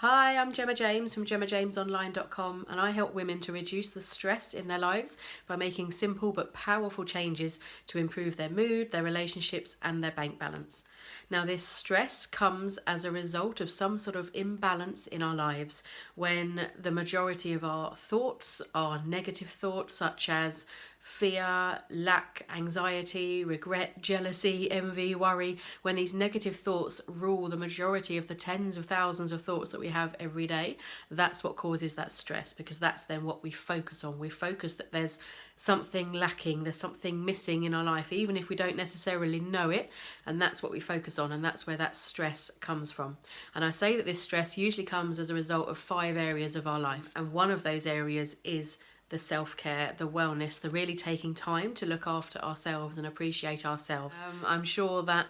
Hi, I'm Gemma James from GemmaJamesOnline.com, and I help women to reduce the stress in their lives by making simple but powerful changes to improve their mood, their relationships, and their bank balance. Now, this stress comes as a result of some sort of imbalance in our lives when the majority of our thoughts are negative thoughts such as fear, lack, anxiety, regret, jealousy, envy, worry. When these negative thoughts rule the majority of the tens of thousands of thoughts that we have every day, that's what causes that stress, because that's then what we focus on. We focus that there's something lacking, there's something missing in our life, even if we don't necessarily know it, and that's what we focus on, and that's where that stress comes from. And I say that this stress usually comes as a result of 5 areas of our life, and one of those areas is the self-care, the wellness, the really taking time to look after ourselves and appreciate ourselves. I'm sure that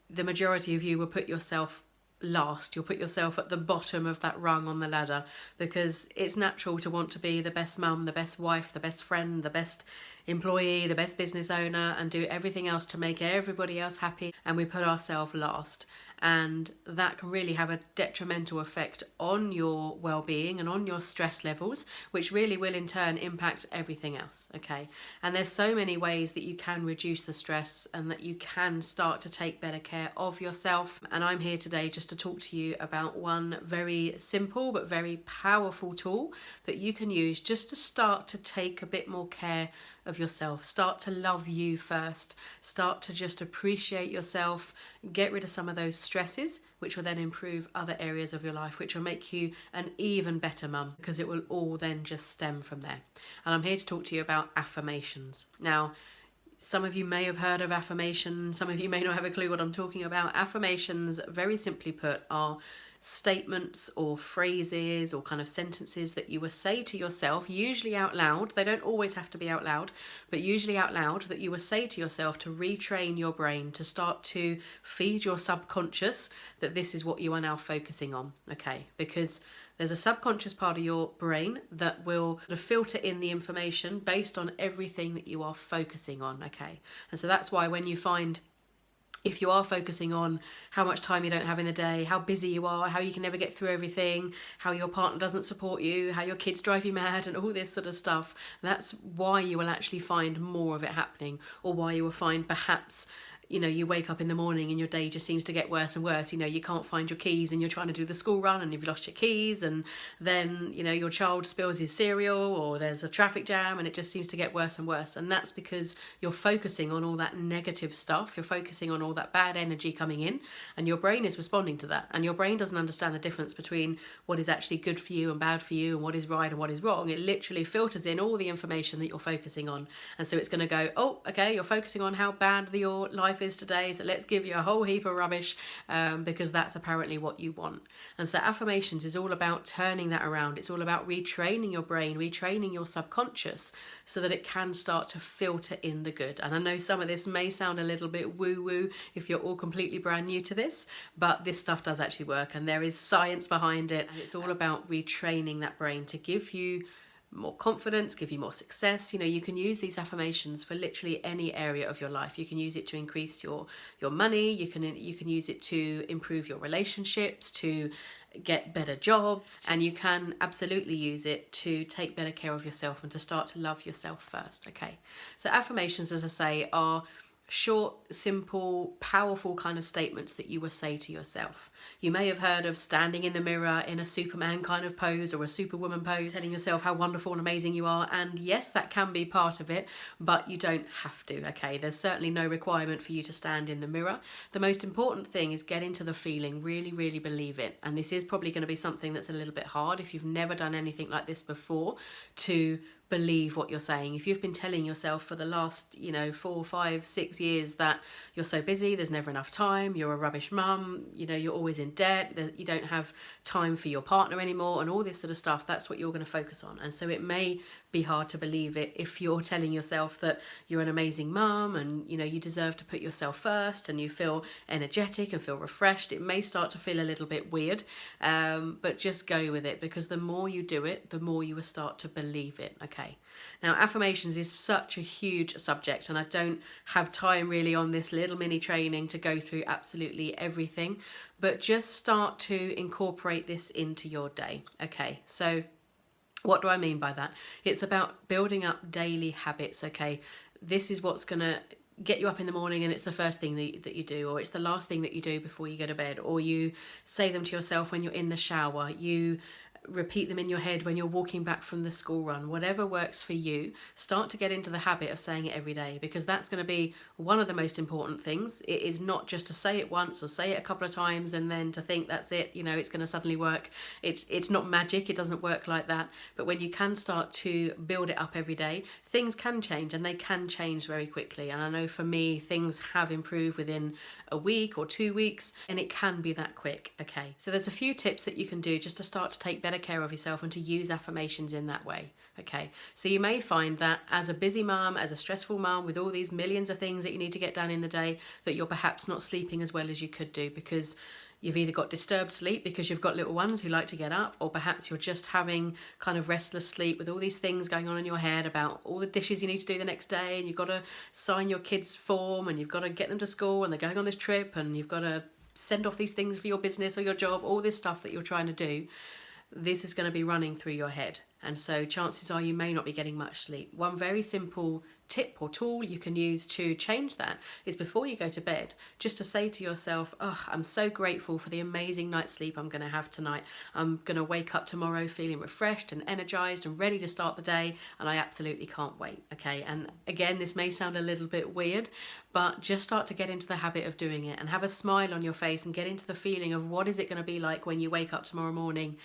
the majority of you will put yourself last. You'll put yourself at the bottom of that rung on the ladder, because it's natural to want to be the best mum, the best wife, the best friend, the best employee, the best business owner, and do everything else to make everybody else happy, and we put ourselves last. And that can really have a detrimental effect on your well-being and on your stress levels, which really will in turn impact everything else. Okay, and there's so many ways that you can reduce the stress and that you can start to take better care of yourself. And I'm here today just to talk to you about one very simple but very powerful tool that you can use just to start to take a bit more care of yourself. Start to love you first. Start to just appreciate yourself. Get rid of some of those stresses, which will then improve other areas of your life, which will make you an even better mum, because it will all then just stem from there. And I'm here to talk to you about affirmations. Now, some of you may have heard of affirmations. Some of you may not have a clue what I'm talking about. Affirmations, very simply put, are statements or phrases or kind of sentences that you will say to yourself, usually out loud. They don't always have to be out loud, but usually out loud, that you will say to yourself to retrain your brain, to start to feed your subconscious that this is what you are now focusing on. Okay, because there's a subconscious part of your brain that will sort of filter in the information based on everything that you are focusing on. Okay, and so that's why when you find, if you are focusing on how much time you don't have in the day, how busy you are, how you can never get through everything, how your partner doesn't support you, how your kids drive you mad, and all this sort of stuff, that's why you will actually find more of it happening, or why you will find perhaps, you wake up in the morning and your day just seems to get worse and worse. You can't find your keys and you're trying to do the school run and you've lost your keys, and then, your child spills his cereal, or there's a traffic jam, and it just seems to get worse and worse. And that's because you're focusing on all that negative stuff. You're focusing on all that bad energy coming in, and your brain is responding to that. And your brain doesn't understand the difference between what is actually good for you and bad for you, and what is right and what is wrong. It literally filters in all the information that you're focusing on. And so it's going to go, oh, okay, you're focusing on how bad your life is today, so let's give you a whole heap of rubbish, because that's apparently what you want. And so affirmations is all about turning that around. It's all about retraining your brain, retraining your subconscious, so that it can start to filter in the good. And I know some of this may sound a little bit woo-woo if you're all completely brand new to this, but this stuff does actually work, and there is science behind it. And it's all about retraining that brain to give you more confidence, give you more success. You can use these affirmations for literally any area of your life. You can use it to increase your money. You can use it to improve your relationships, to get better jobs, and you can absolutely use it to take better care of yourself and to start to love yourself first. Okay, so affirmations, as I say, are short, simple, powerful kind of statements that you will say to yourself. You may have heard of standing in the mirror in a Superman kind of pose or a Superwoman pose, telling yourself how wonderful and amazing you are. And yes, that can be part of it, but you don't have to. Okay, there's certainly no requirement for you to stand in the mirror. The most important thing is get into the feeling, really, really believe it. And this is probably going to be something that's a little bit hard if you've never done anything like this before, to believe what you're saying. If you've been telling yourself for the last 4, 5, 6 years that you're so busy, there's never enough time, you're a rubbish mum, you're always in debt, that you don't have time for your partner anymore, and all this sort of stuff, that's what you're going to focus on. And so it may be hard to believe it if you're telling yourself that you're an amazing mum and you deserve to put yourself first, and you feel energetic and feel refreshed. It may start to feel a little bit weird, but just go with it, because the more you do it, the more you will start to believe it. Okay. Okay. Now, affirmations is such a huge subject, and I don't have time really on this little mini training to go through absolutely everything, but just start to incorporate this into your day. Okay, so what do I mean by that? It's about building up daily habits. Okay, this is what's going to get you up in the morning, and it's the first thing that you do, or it's the last thing that you do before you go to bed, or you say them to yourself when you're in the shower, you repeat them in your head when you're walking back from the school run. Whatever works for you, start to get into the habit of saying it every day, because that's going to be one of the most important things. It is not just to say it once or say it a couple of times and then to think that's it, you know, it's going to suddenly work. It's not magic. It doesn't work like that. But when you can start to build it up every day, things can change, and they can change very quickly. And I know for me, things have improved within a week or 2 weeks, and it can be that quick. Okay, so there's a few tips that you can do just to start to take better care of yourself and to use affirmations in that way. Okay, so you may find that as a busy mum, as a stressful mum with all these millions of things that you need to get done in the day, that you're perhaps not sleeping as well as you could do, because you've either got disturbed sleep because you've got little ones who like to get up, or perhaps you're just having kind of restless sleep with all these things going on in your head about all the dishes you need to do the next day, and you've got to sign your kids' form, and you've got to get them to school, and they're going on this trip, and you've got to send off these things for your business or your job, all this stuff that you're trying to do. This is going to be running through your head, and so chances are you may not be getting much sleep. One very simple tip or tool you can use to change that is, before you go to bed, just to say to yourself, oh, I'm so grateful for the amazing night's sleep I'm going to have tonight. I'm going to wake up tomorrow feeling refreshed and energized and ready to start the day, and I absolutely can't wait. Okay, and again, this may sound a little bit weird, but just start to get into the habit of doing it and have a smile on your face and get into the feeling of what is it going to be like when you wake up tomorrow morning,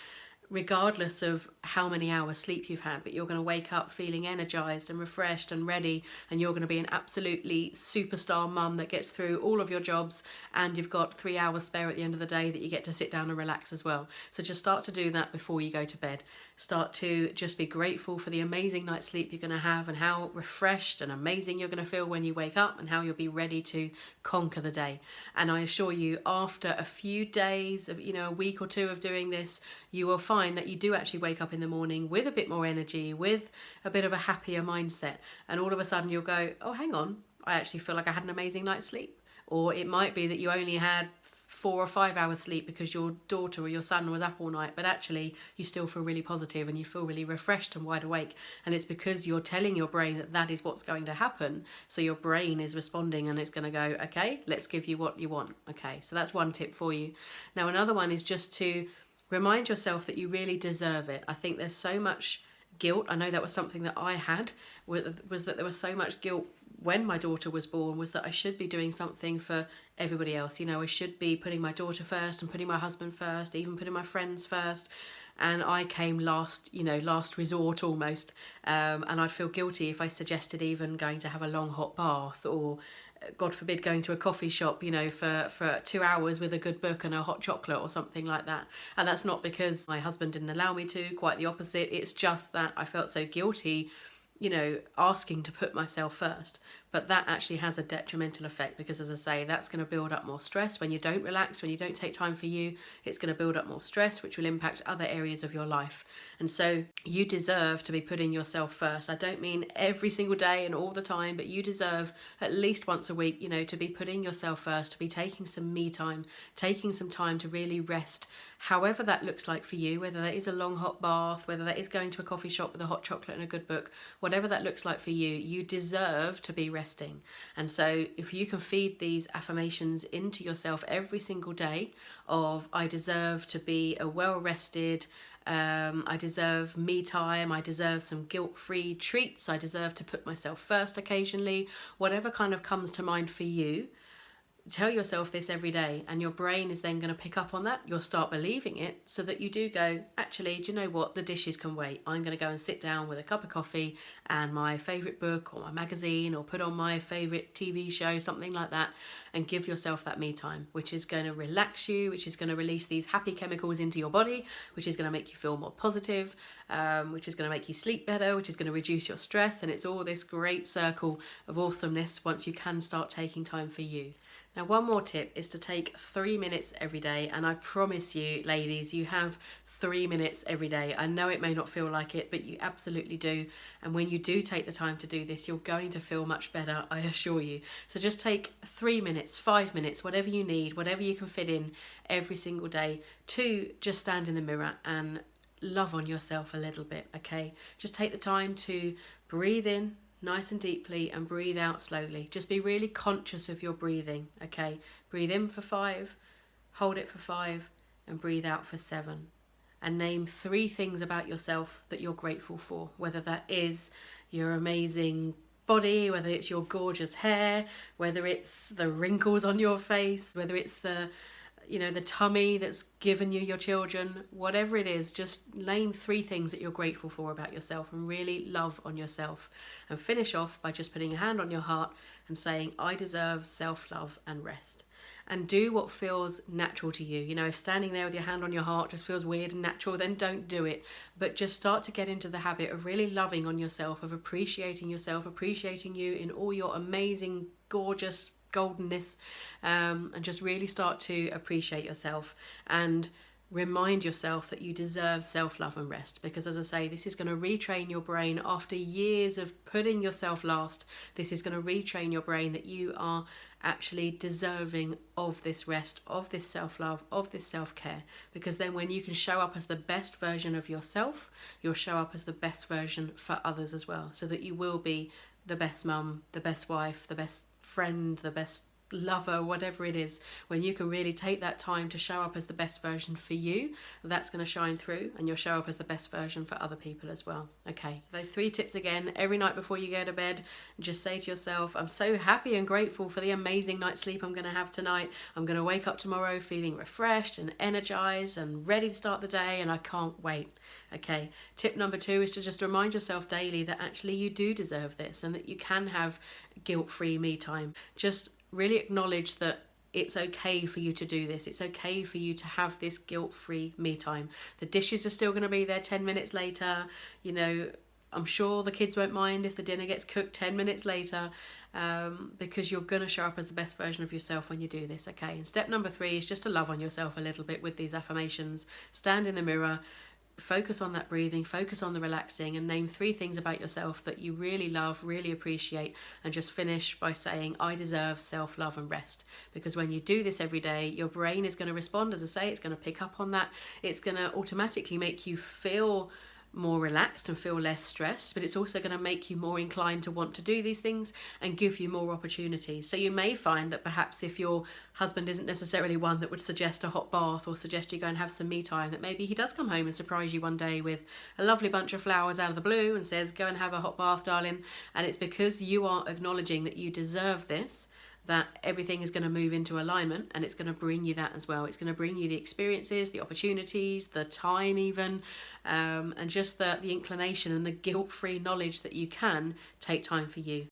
regardless of how many hours sleep you've had, but you're going to wake up feeling energized and refreshed and ready, and you're going to be an absolutely superstar mum that gets through all of your jobs, and you've got 3 hours spare at the end of the day that you get to sit down and relax as well. So just start to do that before you go to bed. Start to just be grateful for the amazing night's sleep you're going to have, and how refreshed and amazing you're going to feel when you wake up, and how you'll be ready to conquer the day. And I assure you, after a few days of, a week or two of doing this, you will find that you do actually wake up in the morning with a bit more energy, with a bit of a happier mindset, and all of a sudden you'll go, oh, hang on, I actually feel like I had an amazing night's sleep. Or it might be that you only had 4 or 5 hours sleep because your daughter or your son was up all night, but actually you still feel really positive and you feel really refreshed and wide awake, and it's because you're telling your brain that that is what's going to happen. So your brain is responding, and it's going to go, okay, let's give you what you want. Okay, so that's one tip for you. Now, another one is just to remind yourself that you really deserve it. I think there's so much guilt. I know that was something that I had, was that there was so much guilt when my daughter was born, was that I should be doing something for everybody else. I should be putting my daughter first and putting my husband first, even putting my friends first. And I came last resort almost. And I'd feel guilty if I suggested even going to have a long hot bath, or God forbid, going to a coffee shop, for 2 hours with a good book and a hot chocolate or something like that. And that's not because my husband didn't allow me to, quite the opposite. It's just that I felt so guilty, asking to put myself first. But that actually has a detrimental effect, because, as I say, that's going to build up more stress. When you don't relax, when you don't take time for you, it's going to build up more stress, which will impact other areas of your life. And so you deserve to be putting yourself first. I don't mean every single day and all the time, but you deserve at least once a week, to be putting yourself first, to be taking some me time, taking some time to really rest, however that looks like for you, whether that is a long hot bath, whether that is going to a coffee shop with a hot chocolate and a good book, whatever that looks like for you, you deserve to be resting. And so if you can feed these affirmations into yourself every single day of, I deserve to be a well-rested, I deserve me time, I deserve some guilt-free treats, I deserve to put myself first occasionally, whatever kind of comes to mind for you, tell yourself this every day, and your brain is then going to pick up on that. You'll start believing it, so that you do go, actually, do you know what? The dishes can wait. I'm going to go and sit down with a cup of coffee and my favourite book or my magazine, or put on my favourite TV show, something like that, and give yourself that me time, which is going to relax you, which is going to release these happy chemicals into your body, which is going to make you feel more positive, which is going to make you sleep better, which is going to reduce your stress. And it's all this great circle of awesomeness once you can start taking time for you. Now, one more tip is to take 3 minutes every day, and I promise you, ladies, you have 3 minutes every day. I know it may not feel like it, but you absolutely do. And when you do take the time to do this, you're going to feel much better, I assure you. So just take 3 minutes, 5 minutes, whatever you need, whatever you can fit in every single day, to just stand in the mirror and love on yourself a little bit, okay? Just take the time to breathe in nice and deeply and breathe out slowly. Just be really conscious of your breathing, okay? Breathe in for 5, hold it for 5, and breathe out for 7. And name 3 things about yourself that you're grateful for, whether that is your amazing body, whether it's your gorgeous hair, whether it's the wrinkles on your face, whether it's the tummy that's given you your children, whatever it is. Just name 3 things that you're grateful for about yourself and really love on yourself. And finish off by just putting a hand on your heart and saying, I deserve self-love and rest. And do what feels natural to you. If standing there with your hand on your heart just feels weird and natural, then don't do it. But just start to get into the habit of really loving on yourself, of appreciating yourself, appreciating you in all your amazing, gorgeous goldenness, and just really start to appreciate yourself and remind yourself that you deserve self-love and rest. Because as I say, this is going to retrain your brain after years of putting yourself last. This is going to retrain your brain that you are actually deserving of this rest, of this self-love, of this self-care. Because then when you can show up as the best version of yourself, you'll show up as the best version for others as well, so that you will be the best mum, the best wife, the best friend, the best lover, whatever it is. When you can really take that time to show up as the best version for you, that's going to shine through, and you'll show up as the best version for other people as well. Okay, so those 3 tips again: every night before you go to bed, just say to yourself, I'm so happy and grateful for the amazing night's sleep I'm going to have tonight. I'm going to wake up tomorrow feeling refreshed and energized and ready to start the day, and I can't wait. Okay, tip number 2 is to just remind yourself daily that actually you do deserve this, and that you can have guilt-free me time. Just really acknowledge that it's okay for you to do this. It's okay for you to have this guilt-free me time. The dishes are still going to be there 10 minutes later. I'm sure the kids won't mind if the dinner gets cooked 10 minutes later, because you're going to show up as the best version of yourself when you do this, okay? And step number 3 is just to love on yourself a little bit with these affirmations. Stand in the mirror, focus on that breathing, focus on the relaxing, and name 3 things about yourself that you really love, really appreciate, and just finish by saying, I deserve self-love and rest. Because when you do this every day, your brain is going to respond. As I say, it's going to pick up on that. It's going to automatically make you feel more relaxed and feel less stressed, but it's also going to make you more inclined to want to do these things and give you more opportunities. So you may find that perhaps if your husband isn't necessarily one that would suggest a hot bath or suggest you go and have some me time, that maybe he does come home and surprise you one day with a lovely bunch of flowers out of the blue and says, go and have a hot bath, darling. And it's because you are acknowledging that you deserve this, that everything is going to move into alignment, and it's going to bring you that as well. It's going to bring you the experiences, the opportunities, the time even, and just the inclination and the guilt-free knowledge that you can take time for you.